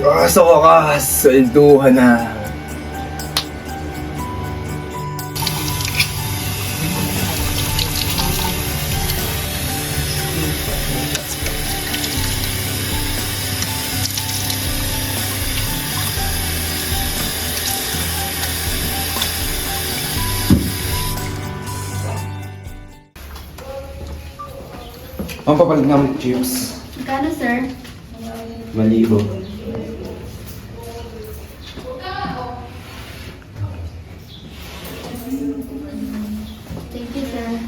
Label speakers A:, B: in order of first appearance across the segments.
A: Sa wakas, swelduhan na. Ang papalit ng chips.
B: Magkano, sir?
A: 2,000.
B: Thank you, sir.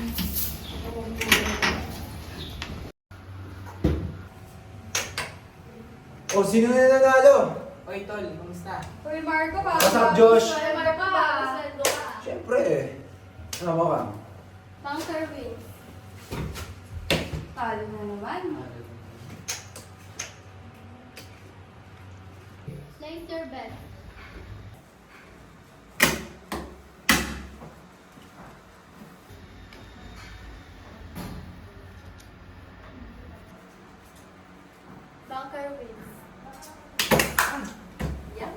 A: Oh, sino na nanalo?
C: Oy, Tol, kamusta?
D: Uy, Marco ba?
A: What's up, Josh?
D: Uy, Marco ba?
A: Siyempre eh. Ano ba ka?
B: Pang service.
D: Talo na naman.
B: Slice your bet. Bunker wins.
D: Yan.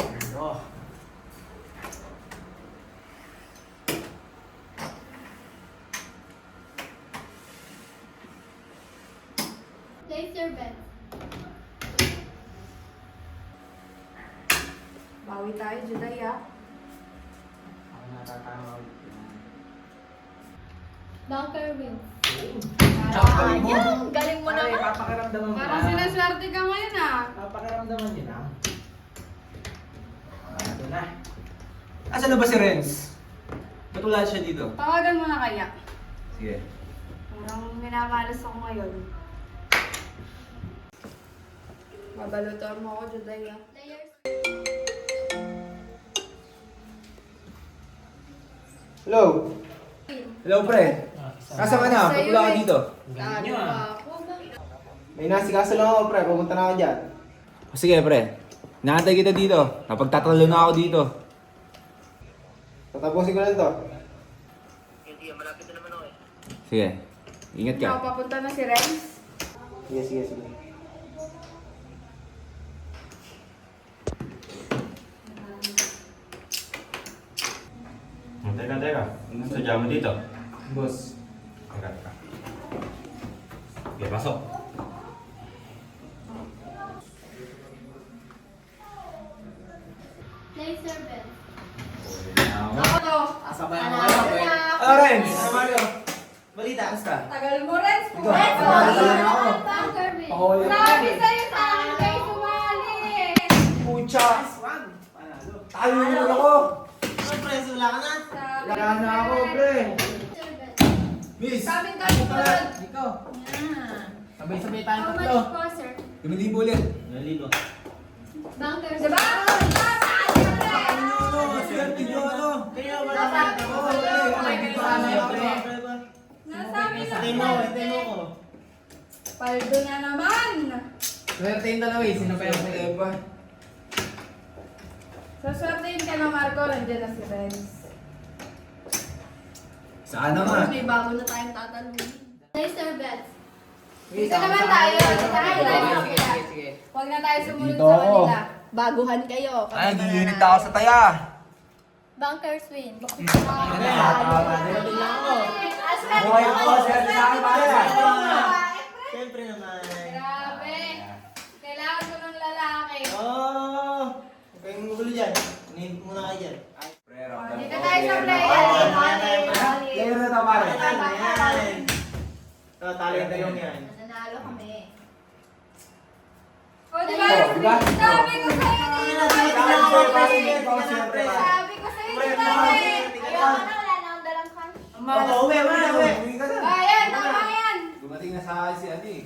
C: Ano?
B: Place your bet.
D: Bawi tayo, Juday, ah.
C: Ako natatama ulit.
B: Bunker wins.
C: Galing mo.
B: Galing mo
C: Pare,
B: naman.
C: papakiramdaman mo
D: Parang sinaswerte ka ngayon, ah.
C: Papakiramdaman yun, ah. Ito na.
A: Asan na ba si Renz? Ba't wala siya dito?
D: Tawagan mo na kaya.
A: Sige.
D: Parang minamalas ako ngayon. Babalutuan mo ako, Juday, ah.
B: Players.
A: Hello? Hello, pre. Nasa ka na? Ba't wala ka dito?
D: Talo pa ako.
E: May nasikaso lang ako, pre. Pupunta na ako dyan.
A: O sige, pre. Nakantay kita dito. Napagtatalo na ako dito.
E: Tatapusin ko lang to.
A: Sige. Ingat ka.
D: Papunta na si Renz.
E: Sige, sige, sige.
F: Teka. Anong sadya mo dito?
E: Boss.
F: Teka. Okay, pasok.
B: Place your bet.
D: Ako to.
C: Asabayan mo kayo, pre.
A: Ah, Renz!
E: Mario? Balita, kasta?
D: Tagal mo, Renz.
E: Ikaw, tagal na ako.
B: Bunker wins.
E: Pakulit
D: Sabi sa'yo sa akin kayo sumali.
A: Pucha!
E: Panalo.
A: Tayo naman ako!
E: Ano, pre? Wala ka na?
D: Sabi
E: Wala na ako,
D: sa'yo.
E: pre.
B: Place your bet.
A: Miss!
D: Kaming kami po.
C: Ikaw.
D: Yan.
C: Sabay-sabay tayong
B: How
C: tatlo.
B: much po, sir?
A: 5,000 ulit.
F: Nalilo.
B: Bunker
D: Diba?
A: Swerte nyo ano?
E: Kaya
D: wala ka. Nasabi na
E: Hintay mo, hintay mo ko.
D: Paldo na naman.
C: Swerte yung dalawa eh. Sino pa yung may iba?
D: Saswertein ka na, Marco. Nandiyan na si Renz.
A: Sana nga.
B: May bago na tayong tatanungin. Place your bet.
D: Dito naman tayo. Dito tayo.
C: Sige.
D: Huwag na tayo sumunod
A: Dito
D: sa
A: ako.
D: kanila.
B: Baguhan kayo.
A: Ay, giginit ako sa taya.
B: Bunkers win.
A: Buhay ako, swerte sa akin pare.
E: Siyempre naman.
D: Grabe. Kailangan ko ng lalaki.
E: Oh! Huwag kayong magulo dyan. Nahihintay muna kayo dyan.
D: Dito tayo sa play.
A: Player na ito pare.
E: Ayan. Talent na yung yan.
B: Nanalo kami.
D: O, diba?
A: Oh, diba?
D: Sabi ko sa'yo dito kayo sumali. Sabi ko sa'yo dito kayo.
B: Ayaw ka na, wala na akong dalang cash.
E: Uwi, uwi, uwi.
A: Uwi ka na.
D: Ayan, tama yan.
A: Dumating na sa akin si Adi.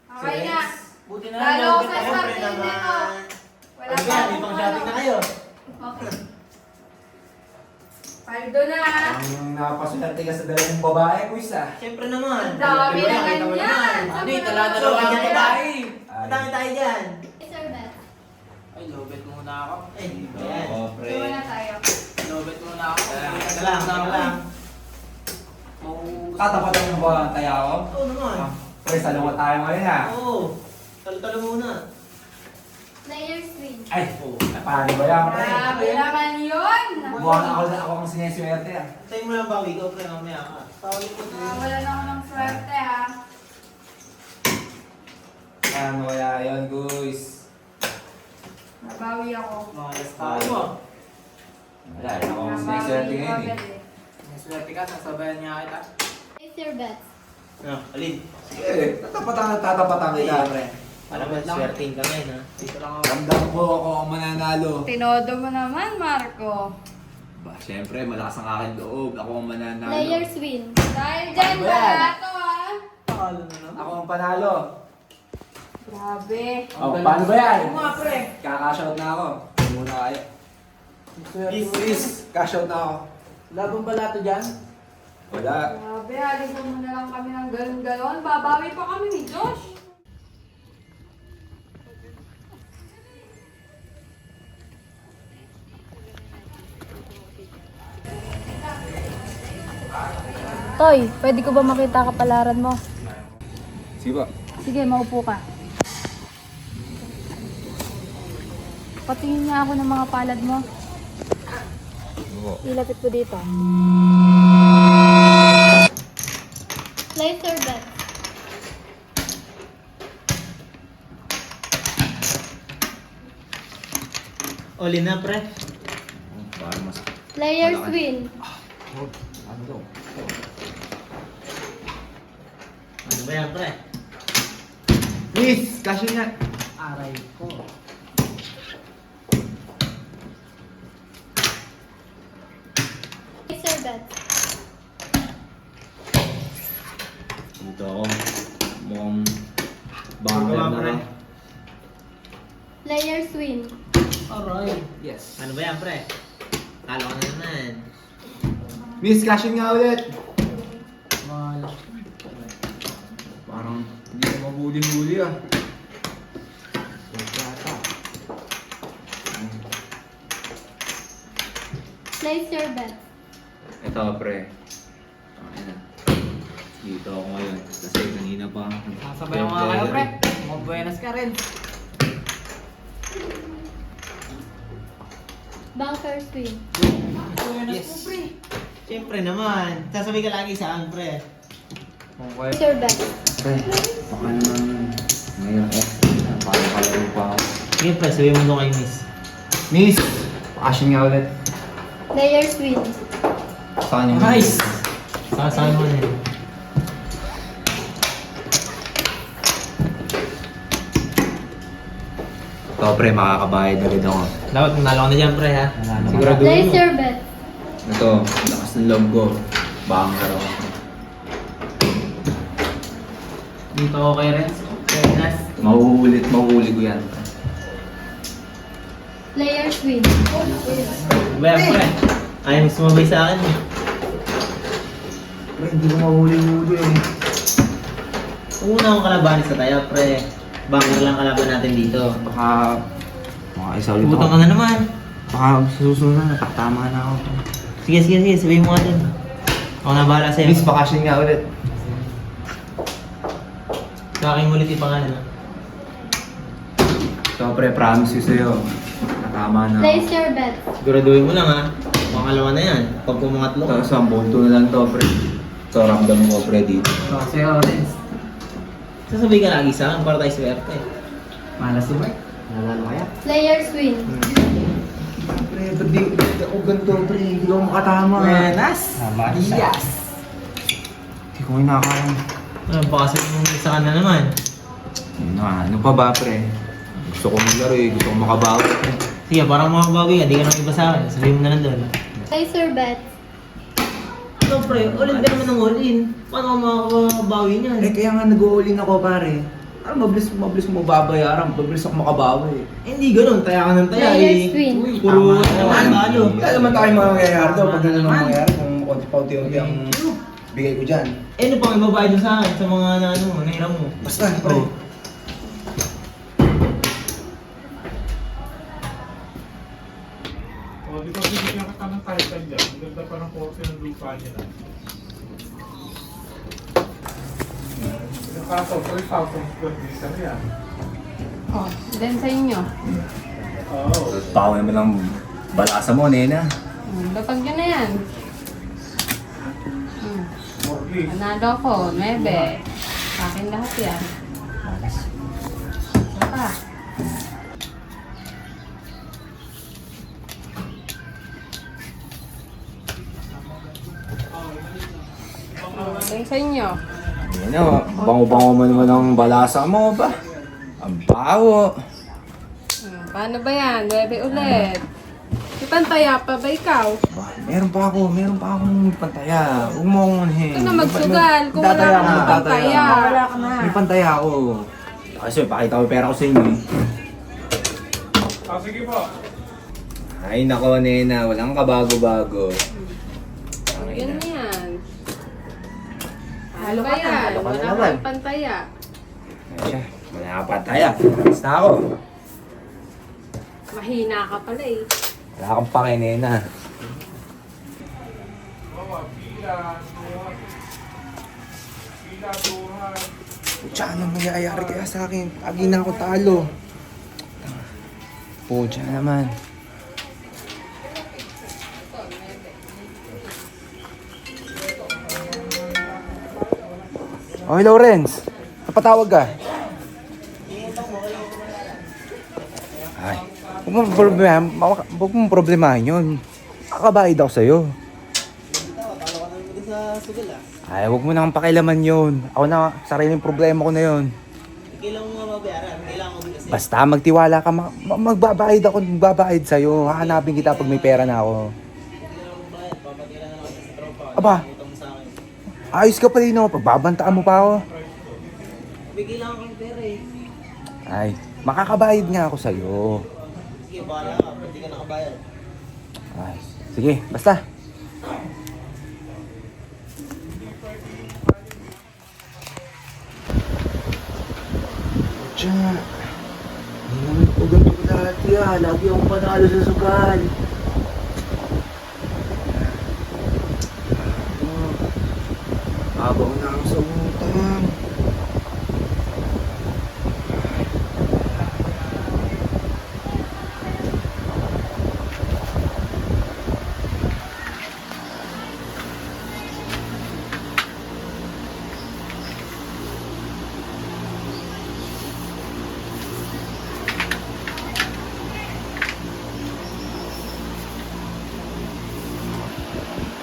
D: Okay na.
C: Buti na
D: Lalo
C: lang.
D: ko sa swerte dito. Wala
E: Ano
D: pa
E: yan? May pang shopping na kayo.
B: Okay.
D: Paldo na.
A: Ang napaswerte ka sa dalawang babae, quiz ah.
E: Siyempre naman.
D: Ang dami
E: Diba?
D: naman
E: Kita mo
D: yan.
E: naman.
C: Ano eh,
E: So,
C: dala-dalawa
E: ganyan
C: yung
E: ka.
C: babae.
E: Ang dami tayo dyan.
B: Place your bet.
C: Ay, lobet muna ako.
E: Ay, yan.
A: Oo,
D: Iwan na tayo.
C: Lobet muna ako.
E: Teka lang, teka lang.
C: Mauubos.
A: Tatapatan mo ba ang taya ko?
E: Oo naman.
A: Pre, salungat tayo ngayon ha.
E: Oo. Talo-talo muna.
B: Players win.
A: Ay, paano ba yan, pre?
D: Grabe naman yun.
A: Buwan ako ang sineswerte ah.
E: Tayo mo lang bawi ko, pre, mamaya ka. Tawag ko din.
D: Wala na ako ng swerte ha.
A: Ano kaya yun, guys?
D: Nabawi ako.
C: Mga last tayo mo.
A: Wala, ako ang sineswerte ngayon eh.
C: Maswerte ka, sasabayan niya kita.
B: Place your bets.
E: Ano, alin?
A: Sige, tatapatan kita, pre.
E: Alam mo, swertein kami, ha?
C: Dito lang ako.
A: Ramdam ko ako ang mananalo.
D: Tinodo mo naman, Marco.
A: Ba, syempre, malakas ang aking loob. Ako ang mananalo.
B: Players win.
D: Dahil dyan,
A: Ano ba yan?
D: barato ha.
C: Pakalo na naman.
A: Ako ang panalo.
D: Grabe.
A: Oh, paano ba yan?
C: Oo nga, pre.
A: Kaka-shout na ako. Hindi muna kayo. Please, ka-shout na ako.
C: Labang balato dyan.
A: Wala.
D: Grabe, alisan mo na lang kami ng galon-galon. Babawi pa kami ni Josh.
B: Toy, pwede ko ba makita kapalaran mo?
A: Sige ba?
B: Sige, maupo ka. Patingin nga ako ng mga palad mo. Ilapit ko dito. Place your bets.
E: Olin na, pre.
A: Para mas...
B: Players
A: Malaki.
B: win.
A: Ano to?
E: Ano ba yan, pre?
A: Please, kasya nga.
C: Aray ko.
B: Place your bets.
A: Dito ako. Mukhang
E: Banger na
A: pre.
B: Players win.
C: Aray.
A: Yes.
E: Ano ba yan, pre? Talo ka na naman.
A: Miss, kasya nga ulit.
C: Mahal.
A: Parang hindi ko mabuli-huli ah. Wala.
B: Place your bets.
A: Ito pre. Ayan. Dito ako ngayon. Kasi kanina pa.
C: Sasabayan mo nga kayo, pre. Mabuenas ka rin.
B: Bunkers win.
C: Yes.
E: Siyempre naman. Sasabi ka lagi sa akin, pre.
B: Place your bets.
A: Pre, baka naman ngayon extra. Parang kalaro pa ako.
E: Sige, pre. Sabihin mo doon kay Miss.
A: Miss! Pakasyon nga ulit.
B: Players win.
A: Saan yung
C: Nice!
E: Sakasabi mo na yun.
A: Ito pre, makakabayad agad ako.
E: Dapat manalo ka na dyan, pre, ha?
A: Sigurado
B: Place
A: mo.
B: your bets.
A: Ito, lakas ng loob ko. Bangar ako.
C: Dito ako kay Renz. Buenas.
A: Mahuhuli ko yan.
B: Players win.
E: Ano ba yan, pre? Ayaw mo sumabay sa akin, eh.
A: Pre, hindi ko mahuli-huli eh.
E: Kung una akong kalabanin sa tayo, pre. Banger lang kalaban natin dito.
A: Baka isa ulit
E: Putang
A: ako.
E: ka na naman.
A: Baka susunod na, natatama na ako.
E: Sige, sige, sige. Sabihin mo nga dun. Ako na bahala sa'yo.
A: Miss, bakasyon nga ulit.
E: Sa akin ulit yung pangalan, ha?
A: Ito pre, promise ko sa'yo. Natama na
B: Place
A: ako.
B: your bets.
E: Siguraduhin mo lang, ha? Pangalawa na yan. Pag pumangatlo ka.
A: Ito, 10 na lang to pre. Ito, ramdam ko pre dito.
C: Sa'yo, Renz.
E: Sasabihin ka lagi sa akin para tayo swerte.
C: Malas ba? Nalalo kaya?
B: Players win.
A: Pre, ba't di ako ganito pre? Hindi ko makatama.
C: Buenas! Yes!
A: Hindi ko kinakaya.
E: Ano, baka sabihin mo sa akin na naman.
A: Ano pa ba pre? Gusto ko maglaro eh. Gusto ko makabawi pre.
E: Sige, parang makabawi ka. Di ka nang iba sa akin. Sabihin mo na lang doon.
B: Place your bets.
E: Ito, pre. Ulit ka naman ng all-in. Paano ka makakabawi niyan?
A: Eh kaya nga nag-all-in ako pare. Ano, mabilis mo babayaran. Mabilis ako makabawi eh.
E: Hindi ganun. Taya ka ng taya
B: Players
E: eh.
B: win.
E: Uy, puro naman talo.
A: Wala naman tayong mangyayari daw. Pag
C: Tama
A: naman
C: naman.
A: mangyayari kung konti-paunti ang bigay ko dyan.
E: Eh, ano pang ibabayad mo sa akin sa mga ano mo, nahiram mo?
A: Basta pre.
E: Oh.
G: O, di ba bibigyan ka ng title dyan? Ang ganda pa ng korte ng lupa niya na. Yung kaso, 3,000 square meter yan.
B: Oh, then sa inyo.
A: Tao naman ang balasa mo, Nena.
B: Lapag nyo na yan. Panalo ko, 9. Sa akin lahat yan. Isa pa. Then sa inyo.
A: Nena, bango-bango mo naman ang balasa mo ba? Ang bawo.
B: Paano ba yan? 9 ulit. May pantaya pa ba ikaw?
A: Ba, meron pa akong pantaya. Huwag mo akong manhin.
B: Ito na magsugal kung wala
A: Tataya
B: ka ng
A: ako,
B: pantaya.
D: Wala ka na.
A: May pantaya ako. Kasi pakita ko pera ko sa inyo eh.
G: Sige po.
A: Ay nako, Nena, walang kabago-bago.
B: Yan na yan.
D: Halo
B: Ano
D: ka
B: ba
D: na,
B: yan?
D: halo ka na
B: Wala
D: naman.
B: kang pantaya.
A: Ay, wala ka pantaya. Basta ako.
B: Mahina ka pala eh.
A: Wala kang pake, Nena. Pucha, anong nangyayari kaya sa akin? Agi na ako talo. Pucha naman. Oh, Lawrence. Napatawag ka? Ay, huwag mong problemahin yun. Kakabaid ako sa'yo. Ay, huwag mo nang pakialaman yun. Ako na, sariling problema ko na yun.
E: Kailangan mo nga mabayaran. Kailangan mo kasi.
A: Basta magtiwala ka, magbabayad ako, magbabayad sa'yo. Hahanapin kita pag may pera na ako. Aba, ayos ka pa rin ako, pagbabantaan mo pa ako.
E: May kailangan kang pera eh.
A: Ay, makakabayad nga ako sa'yo.
E: Sige, bahala ka. Pwede ka nakabayad.
A: Ay, sige, basta. Tiya, hindi naman po ganito dati ah. Lagi akong panalo sa sugal. Abaw na ako sa utang.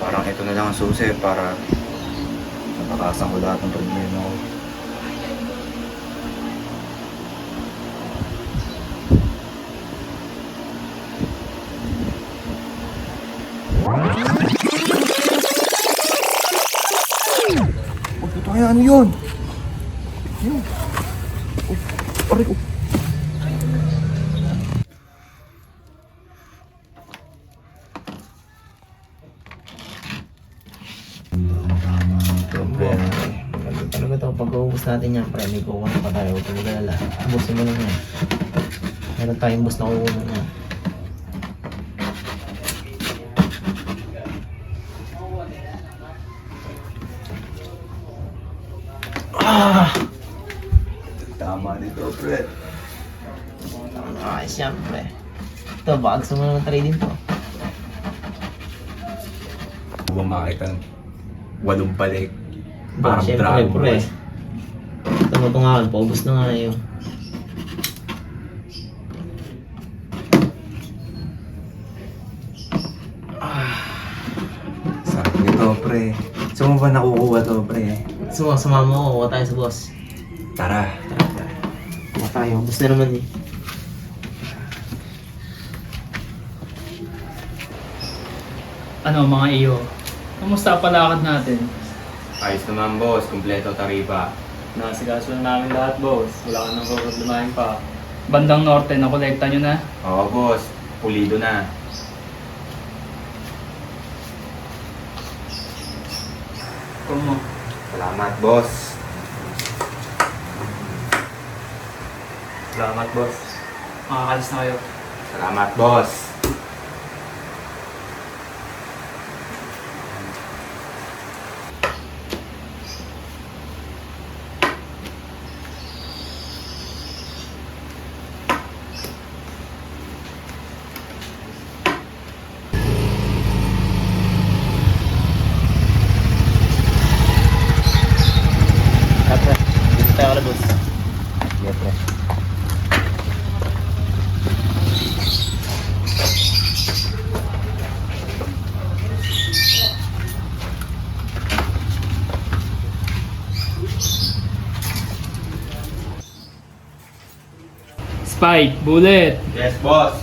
A: Parang ito na lang ang susi para napakasan ko lahat ng problema ko. Ito kaya ano yun? Yun. Aray ko.
E: Problema. Talaga ito, pag-uubos natin yan, pre, may kukuha na pa tayo. Huwag kang mag-alala. Ubusin mo lang yan. Meron tayong bus na kukuha na yan.
A: Tama dito, pre.
E: Ah, siyempre. Ito, baka gusto mo naman trading to.
A: Kung makita ng 8 balik,
E: Parang
A: parang
E: siyempre,
A: Dragon
E: pre.
A: Ball.
E: Ito mo ito nga, paubos na nga yun.
A: Sarap nito, pre. Saan mo ba nakukuha to, pre?
E: Sumama mo, kuha tayo sa boss.
A: Tara.
E: Kuha tayo, ubos na naman eh.
C: Ano mga iyo? Kamusta ang palakad natin?
F: Ayos naman boss, kumpleto taripa.
C: Nasikaso na namin lahat, boss. Wala ka nang problemahin pa. Bandang norte, nakolekta nyo na.
F: Oo boss, pulido na.
C: Kumo.
A: Salamat, boss.
C: Salamat, boss. Makakalis na kayo.
A: Salamat, boss.
C: Spike, Bullet.
F: Yes, boss.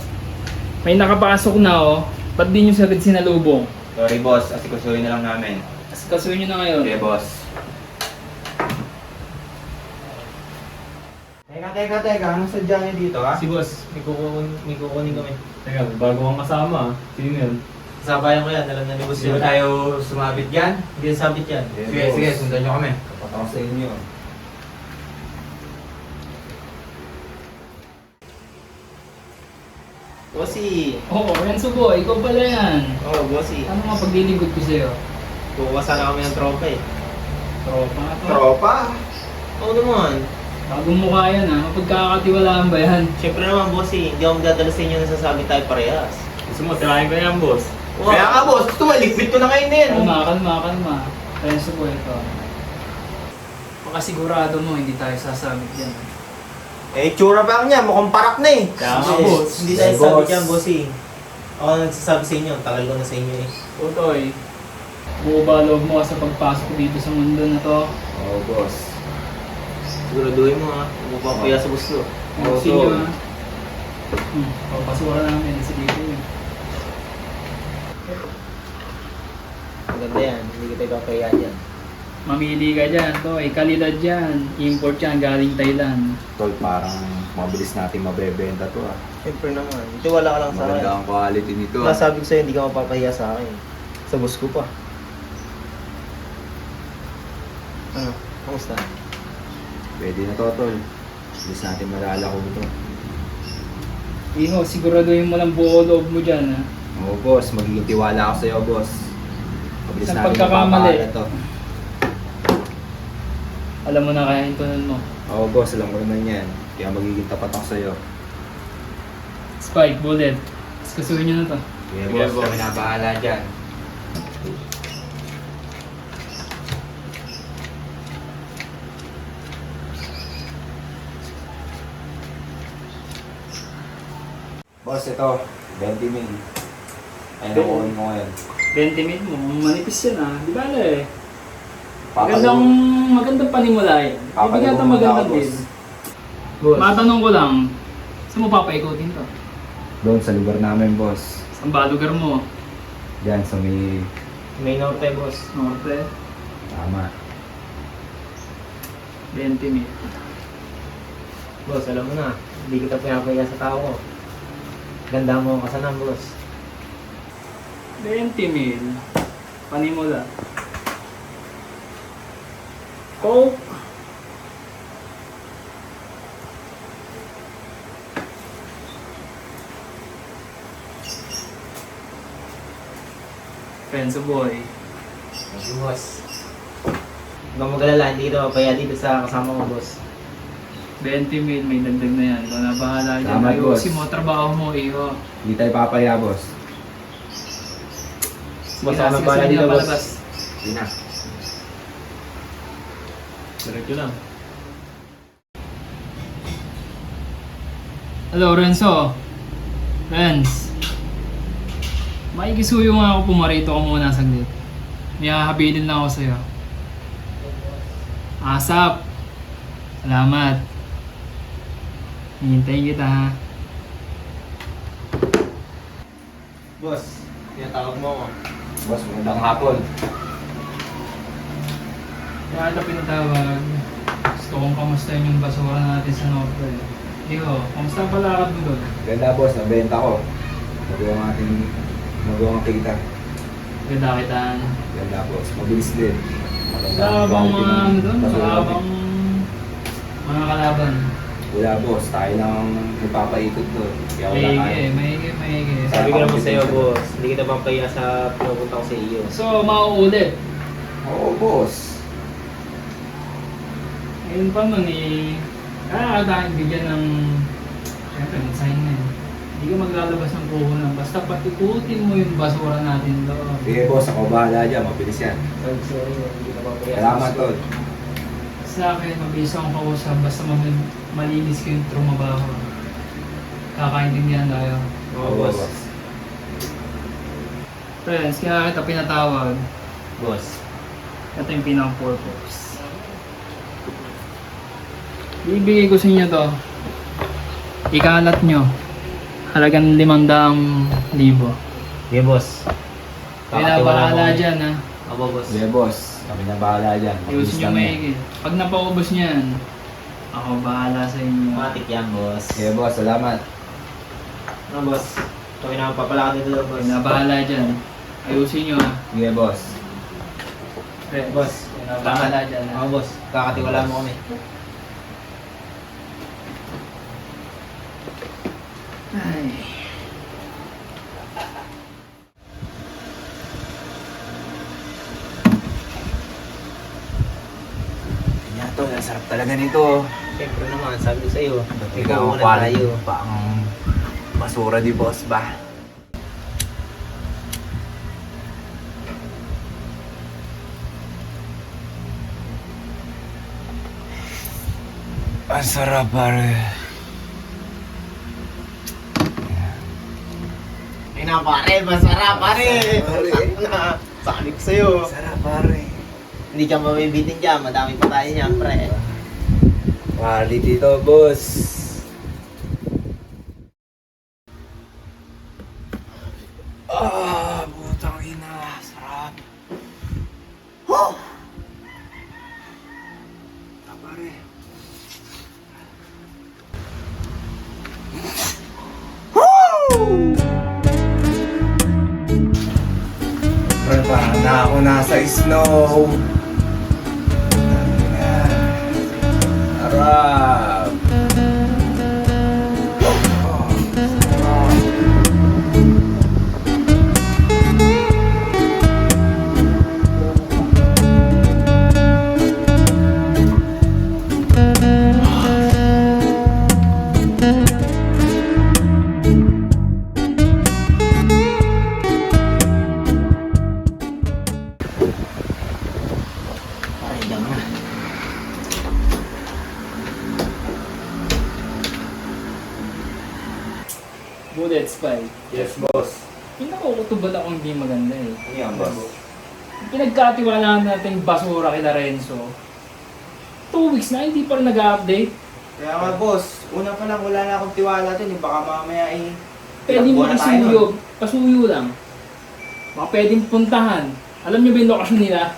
C: May nakapasok na oh. Ba't di nyo sagad sinalubong?
F: Sorry, boss. Asikusuhin na lang namin.
C: Kasuhin nyo na ngayon.
F: Okay, boss.
E: Teka. Anong sadya niyo dito, ha?
C: Si boss.
E: May kukunin kami.
C: Teka, bago kang kasama. Sino yun?
E: Sabayan ko yan. Alam na ni boss
F: Hindi
E: yun.
F: ba tayo sumabit dyan?
E: Hindi yan sabit yan.
F: Sige, sundan nyo kami.
A: Tapat ako sa inyo.
E: Bossy.
C: Oo, Renzo boy. Ikaw pala yan.
E: Oo, bossy.
C: Ano nga paglilingkod ko sa'yo?
E: Kukuha sana kami ng tropa eh.
C: Tropa nga to.
E: Tropa? Oo naman.
C: Bagong mukha yan ha. Mapagkakatiwalaan ba yan?
E: Siyempre naman, bossy. Hindi ako magdadala sa inyo na sasabi tayo parehas.
C: Gusto mo, tirahin ko yan boss.
E: Kaya ka, boss. Gusto mo, ligpit ko na ngayon din.
C: Kalma. Renzo boy ito. Makasigurado mo, hindi tayo sasabit yan.
E: Eh, tsura pa niya. Mukhang parak na eh.
C: Tama,
E: Kasi
C: boss.
E: Hindi tayo
A: Boss.
E: sabi dyan, bossy. Ako nagsasabi sa inyo. Tagal ko na sa inyo eh.
C: Utoy, buo ba loob mo sa pagpasok dito sa mundo na to?
A: Oo, boss.
E: Siguraduhin mo ha. Huwag mo pa kuya sa gusto.
C: Ang sinyo ha? Papasura namin sa dito yun.
E: Maganda yan. Hindi kita ipapaya dyan.
C: Mamili ka dyan, Toy. Kalidad dyan. Import yan, galing Thailand.
A: Tol, parang mabilis natin mabebenta to, ah.
E: Siyempre naman. Tiwala ka lang sa
A: Maganda
E: akin.
A: ang quality nito, ah.
E: Nasabi ko sa'yo, hindi ka mapapahiya sa akin. Sa boss ko pa. Ano? Kamusta?
A: Pwede na to, tol. Bilis natin malalako ito.
C: Iho, siguraduhin mo lang buo loob mo dyan ha.
A: Oo, boss. Magiging tiwala ako sa'yo, boss. Mabilis
C: Sa
A: natin
C: pagkakamali.
A: mapapahala to.
C: Alam mo na kaya intunan mo.
A: Oo, boss. Alam ko naman yan. Kaya magiging tapat ako sa'yo.
C: Spike, Bullet. Kasuhin nyo na to.
A: Yeah,
F: Sige, boss. Kami na bahala dyan.
A: Boss, ito. 20 mil. Ayun ang kunin mo ngayon.
C: 20 mil mo, manipis yan ha. Di ba eh?
A: Papaluin.
C: Magandang panimula yan.
A: Papaluin
C: Ibigatan
A: mo
C: maganda
A: na ako,
C: din.
E: Boss.
C: Matanong ko lang, saan mo papaikotin to?
A: Doon sa lugar namin, boss.
C: Saan ba lugar mo?
A: Diyan sa may...
E: May norte, boss.
C: Norte?
A: Tama.
C: 20 mil.
E: Boss, alam mo na. Hindi kita pinapahiya sa tao ko. Ganda mo ang kasanan, boss.
C: 20 mil. Panimula. Coke. Renzo boy.
E: Thank you, boss. Huwag kang mag-alala, hindi kita mapahiya dito sa kasama ko, boss.
C: 20 mil, may dagdag na yan. Ikaw na bahala dyan.
A: Tama, boss.
C: Ayusin mo, trabaho mo, iyo.
A: Hindi tayo papaya, boss.
E: Boss,
C: Sige,
E: ako
C: sige,
E: bahala
C: sige,
E: dito, boss.
C: palabas.
A: Hindi na.
C: Diretso lang. Hello, Renzo. Renz. Makikisuyo nga ako, pumarito ka muna saglit. May hahabilin na ako sa'yo. Asap. Salamat. Hintayin kita ha.
E: Boss, tinatawag mo ako.
A: Boss, magandang hapon.
C: Kaya ito pinatawag. Gusto kong kamustahin yung basura natin sa Norte. Iyo, kamusta ang palakad mo doon?
A: Ganda, boss. Nabenta ko. Magawang kita.
C: Ganda kitaan.
A: Ganda, boss. Mabilis din. Maganda
C: Wala
A: ang
C: bang
A: quality
C: mga
A: ng
C: ano doon?
A: basura
C: Wala
A: natin.
C: bang mga kalaban?
A: Wala, boss. Tayo lang ang nagpapaikot doon. Kaya wala tayo.
C: Maigi.
E: Sabi ko naman sa'yo, boss, hindi kita mapahiya sa pinupunta ko sa iyo.
C: So, mauulit.
A: Oo, boss.
C: Ngayon pa nun kaya tayong bigyan ng siyempre, mag-sign na yun. Hindi ka maglalabas ng puhunan. Basta patikutin mo yung basura natin doon.
A: Sige, boss. Ako bahala dyan. Mabilis yan.
E: Sabi ko sa'yo, hindi kita mapahiya sa
A: Salamat,
E: gusto.
A: tol.
C: Sa akin, mabilis akong kausap. Basta malinis ko yung trumabaho. Kakaintindihan tayo.
E: Oo, boss.
C: Friends, kaya kita pinatawag.
E: Boss.
C: Ito yung pinaka-purpose. Ibigay ko sa inyo to. ikalat nyo. Halagang 500,000.
E: Okay, boss.
C: Kaya bahala dyan ha.
E: Aba, boss.
A: Sige boss, kami na bahala dyan.
C: Ayusin nyo maigi. Pag napaubos niyan, ako bahala sa inyo.
E: Matik yan, boss.
A: Sige boss, salamat.
E: Ano, boss? Kami na papalakad dito, boss.
C: Kaya bahala dyan. Ayusin nyo ha.
A: Sige boss.
C: Pre,
E: Boss,
C: kaya bahala dyan ha.
E: Oo, boss. Kakatiwala mo kami.
C: Ay.
A: Yan to, nasarap talaga nito.
E: Siyempre naman, sabi ko sa'yo.
A: Ikaw ang quality pa ang basura di boss ba? Ang sarap pare.
E: Ay na, pare. Masarap, pare. Sabi ko sa'yo.
A: Sarap pare.
E: Hindi ka mabibitin dyan. Madami pa tayo niyan, pre.
A: Quality to boss. Putang ina, sarap. Pare. Pre, parang na ako nasa snow. Sarap.
E: Ay, dyan na.
C: Bullet spy.
F: Yes, boss.
C: Yung nakukutubad ako hindi maganda eh.
F: Ano yan, boss?
C: Pinagkatiwalaan natin basura kay Lorenzo. 2 weeks na, hindi pa rin nag-update.
F: Kaya nga, boss. Una pa lang, wala na akong tiwala din. Baka mamaya eh.
C: Pwede mo
F: Takbo na tayo
C: isuyo, pasuyo lang. Baka pwedeng puntahan. Alam niyo ba yung lokasyon nila?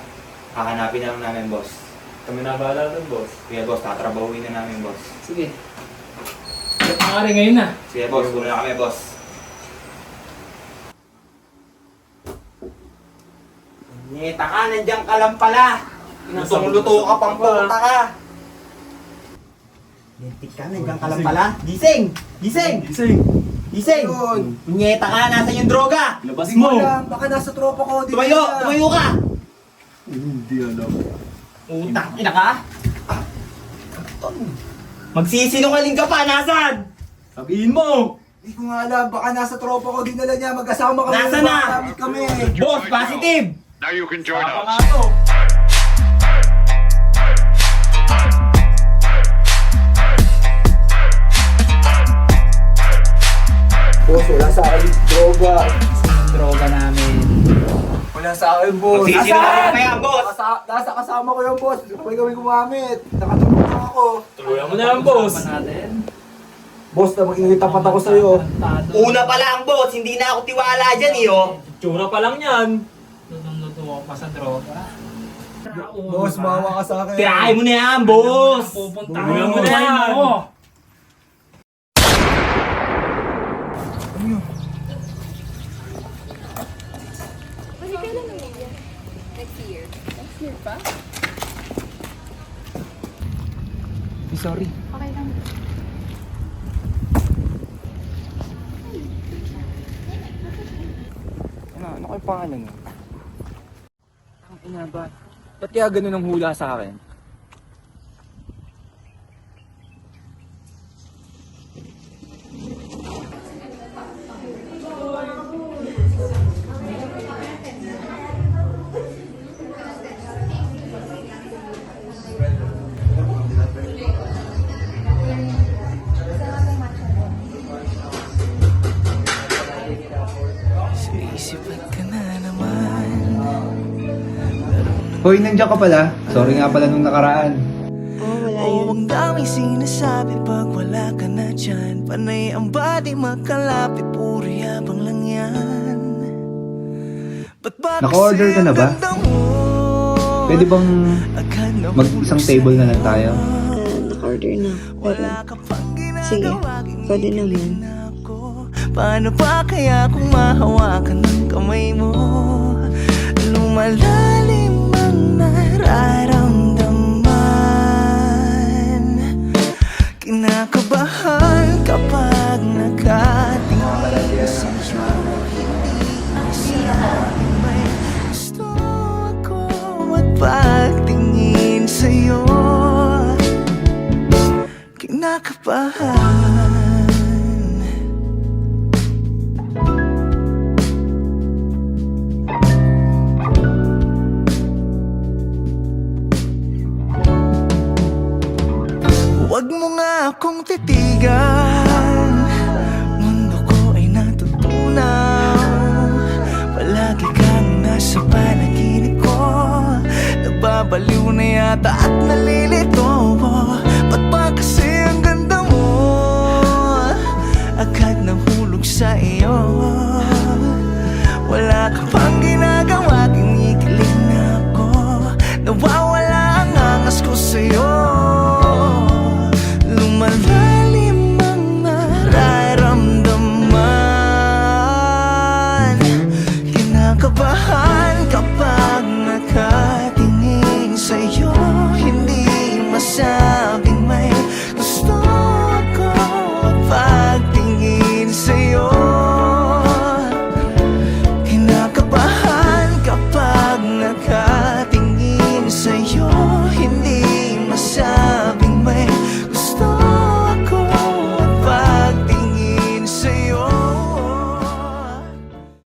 F: Hahanapin na lang namin, boss.
G: Kami na bahala dun, boss.
F: Kaya, boss, tatrabahuin na namin, boss.
C: Sige. Maaari ngayon na.
F: Sige, boss. Una na kami, boss. Nyeta ka, nandiyan ka lang pala. Lutong-luto ka pang puta ka. Lentik ka, nandiyan ka lang pala. Gising! Gising! Gising! Gising! Nyeta ka, nasa yung droga!
G: Labas mo!
A: Baka nasa tropa ko.
F: Tumayo! Tumayo ka!
A: Hindi alam.
F: Utang ina ka? Magsisinungaling ka pa, nasan?
G: Sabihin mo!
A: Hindi ko nga alam. Baka nasa tropa ko. Dinala niya. Mag-asama kami.
F: Nasaan na?
A: Magamit kami.
F: Boss, positive!
H: Now you can join
G: Papa
H: us.
G: nga to!
A: Boss, wala sa akin. Droga.
C: Yung droga namin.
A: Wala sa akin, boss.
F: Magsisinungaling pa yan, boss!
A: Nasa kasama ko yung boss. Sabay kami gumamit. Nakatulog lang ako.
G: Tuluyan mo na lang, boss!
C: Kasama natin.
A: Boss, na magiging tapat ako sa'yo.
C: Tarantado.
F: Una pa lang, boss! Hindi na ako tiwala dyan, eh, oh!
G: Tsura pa lang yan!
C: Lutong-luto ako pa sa droga.
A: Boss, bawa ka sa akin.
F: Tirahin mo na yan, boss!
C: Pupunta
G: Tuluyan mo
C: mo
G: na yan.
C: ako.
B: Kasi kailan naman yan? Next year. Next year pa?
A: Sorry.
B: Okay lang.
A: Ano kayo pangalan mo? Ang ina ba? Ba't kaya ganun ang hula sa akin? Hoy, nandiyan ka pala. Sorry nga pala nung nakaraan.
E: Oo, wala
H: Oo, ang daming sinasabi pag wala ka na dyan. Panay ang body makalapit, puro yabang lang yan. Ba't ba
A: Naka-order ka na ba?
H: ganda mo?
A: Pwede bang
H: Agad na
A: mag-isang table na lang tayo?
I: Naka-order na. Pero,
H: wala ka pang
I: sige,
H: ginagawa,
I: pwede naman.
H: ako. Paano pa kaya kung mahawakan ng kamay mo? Lumalalim ang nararamdaman. Kinakabahan kapag nakatingin ka sa iyo. Hindi masabing may gusto ako at pagtingin sa'yo. Kinakabahan. Huwag mo nga akong titigan, mundo ko ay natutunaw. Palagi kang nasa panaginip ko, nagbabaliw na yata at nalilito. Ba't ba kasi ang ganda mo, agad nahulog sa iyo. Wala ka pang ginagawa,